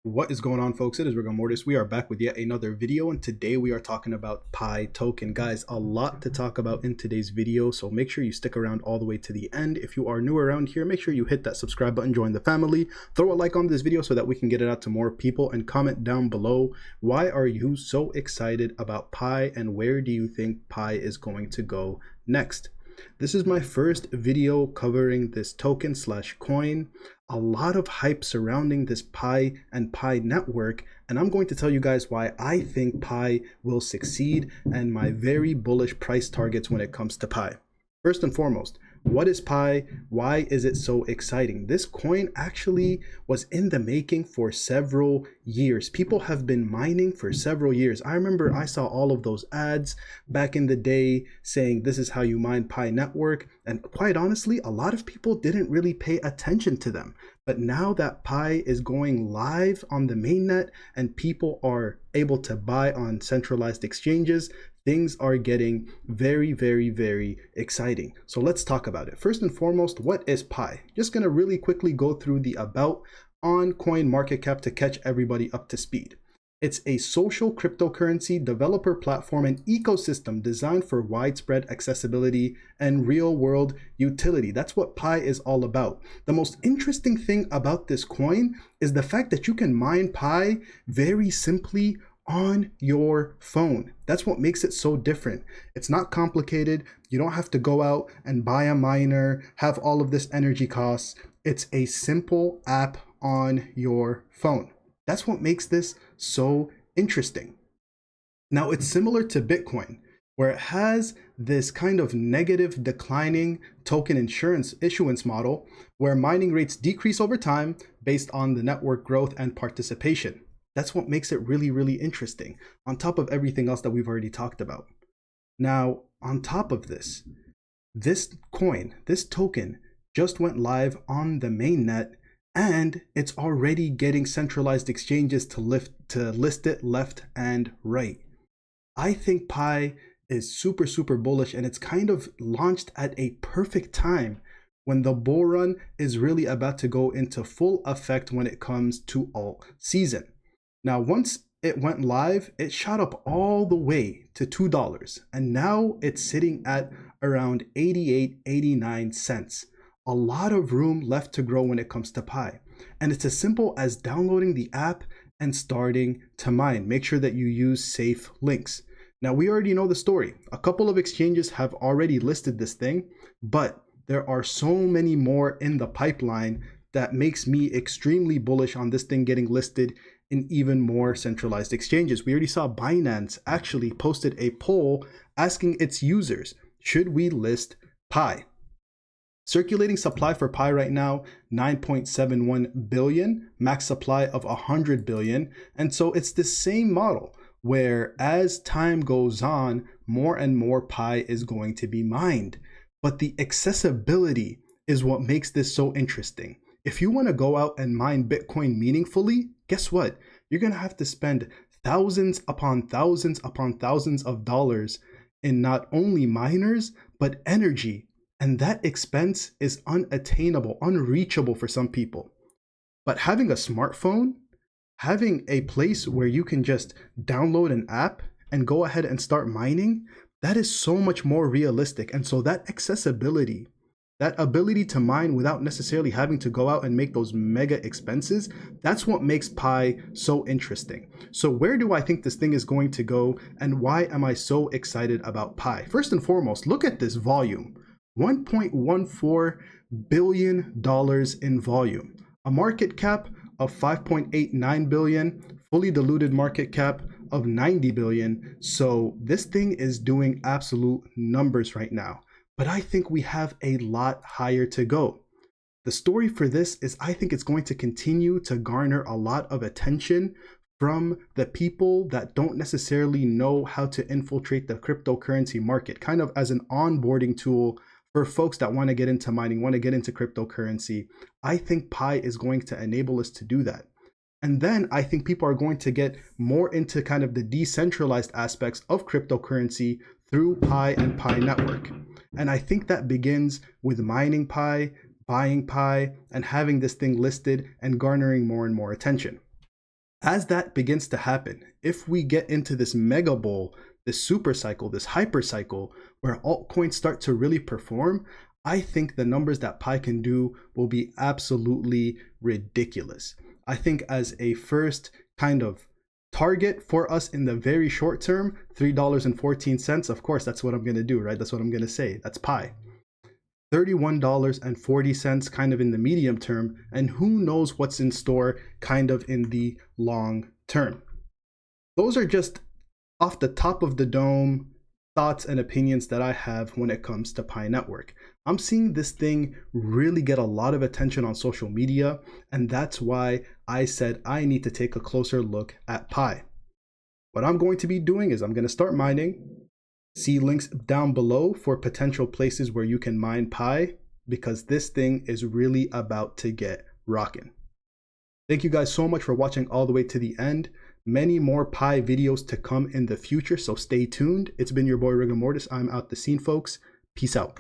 What is going on, folks? It is Rigor Mortis. We are back with yet another video, and today we are talking about Pi token. Guys, a lot to talk about in today's video, so make sure you stick around all the way to the end. If you are new around here, make sure you hit that subscribe button, join the family, throw a like on this video so that we can get it out to more people, and comment down below, why are you so excited about Pi and where do you think Pi is going to go next? This is my first video covering this token slash coin. A lot of hype surrounding this Pi and Pi network, and I'm going to tell you guys why I think Pi will succeed and my very bullish price targets when it comes to Pi. First and foremost, what is Pi? Why is it so exciting? This coin actually was in the making for several years. People have been mining for several years. I remember I saw all of those ads back in the day saying this is how you mine Pi network. And quite honestly, a lot of people didn't really pay attention to them. But now that Pi is going live on the mainnet and people are able to buy on centralized exchanges, things are getting very, very, very exciting. So let's talk about it. First and foremost, what is Pi? Just gonna really quickly go through the about on CoinMarketCap to catch everybody up to speed. It's a social cryptocurrency developer platform and ecosystem designed for widespread accessibility and real-world utility. That's what Pi is all about. The most interesting thing about this coin is the fact that you can mine Pi very simply on your phone. That's what makes it so different. It's not complicated. You don't have to go out and buy a miner, have all of this energy costs. It's a simple app on your phone. That's what makes this so interesting. Now, it's similar to Bitcoin, where it has this kind of negative declining token insurance issuance model where mining rates decrease over time based on the network growth and participation. That's what makes it really, really interesting, on top of everything else that we've already talked about. Now, on top of this, this coin, this token, just went live on the mainnet, and it's already getting centralized exchanges to list it left and right. I think Pi is super, super bullish, and it's kind of launched at a perfect time when the bull run is really about to go into full effect when it comes to alt season. Now, once it went live, it shot up all the way to $2, and now it's sitting at around 88, 89 cents. A lot of room left to grow when it comes to Pi. And it's as simple as downloading the app and starting to mine. Make sure that you use safe links. Now, we already know the story. A couple of exchanges have already listed this thing, but there are so many more in the pipeline that makes me extremely bullish on this thing getting listed in even more centralized exchanges. We already saw Binance actually posted a poll asking its users, should we list Pi? Circulating supply for Pi right now, 9.71 billion, max supply of 100 billion. And so it's the same model where as time goes on, more and more Pi is going to be mined. But the accessibility is what makes this so interesting. If you want to go out and mine Bitcoin meaningfully, guess what? You're going to have to spend thousands upon thousands upon thousands of dollars in not only miners, but energy. And that expense is unattainable, unreachable for some people. But having a smartphone, having a place where you can just download an app and go ahead and start mining, that is so much more realistic. And so that accessibility, that ability to mine without necessarily having to go out and make those mega expenses, that's what makes Pi so interesting. So where do I think this thing is going to go, and why am I so excited about Pi? First and foremost, look at this volume. $1.14 billion in volume, a market cap of 5.89 billion, fully diluted market cap of 90 billion. So this thing is doing absolute numbers right now. But I think we have a lot higher to go. The story for this is I think it's going to continue to garner a lot of attention from the people that don't necessarily know how to infiltrate the cryptocurrency market, kind of as an onboarding tool for folks that want to get into mining, want to get into cryptocurrency. I think Pi is going to enable us to do that. And then I think people are going to get more into kind of the decentralized aspects of cryptocurrency through Pi and Pi Network. And I think that begins with mining Pi, buying Pi, and having this thing listed and garnering more and more attention. As that begins to happen, if we get into this mega bull, this super cycle, this hyper cycle, where altcoins start to really perform, I think the numbers that Pi can do will be absolutely ridiculous. I think as a first kind of target for us in the very short term, $3.14, of course, that's what I'm going to do, right? That's what I'm going to say. That's Pi. $31.40 kind of in the medium term, and who knows what's in store kind of in the long term. Those are just off the top of the dome thoughts and opinions that I have when it comes to Pi Network. I'm seeing this thing really get a lot of attention on social media, and that's why I said I need to take a closer look at Pi. What I'm going to be doing is I'm going to start mining. See links down below for potential places where you can mine Pi, because this thing is really about to get rocking. Thank you guys so much for watching all the way to the end. Many more Pi videos to come in the future, so stay tuned. It's been your boy Rigor Mortis. I'm out the scene, folks. Peace out.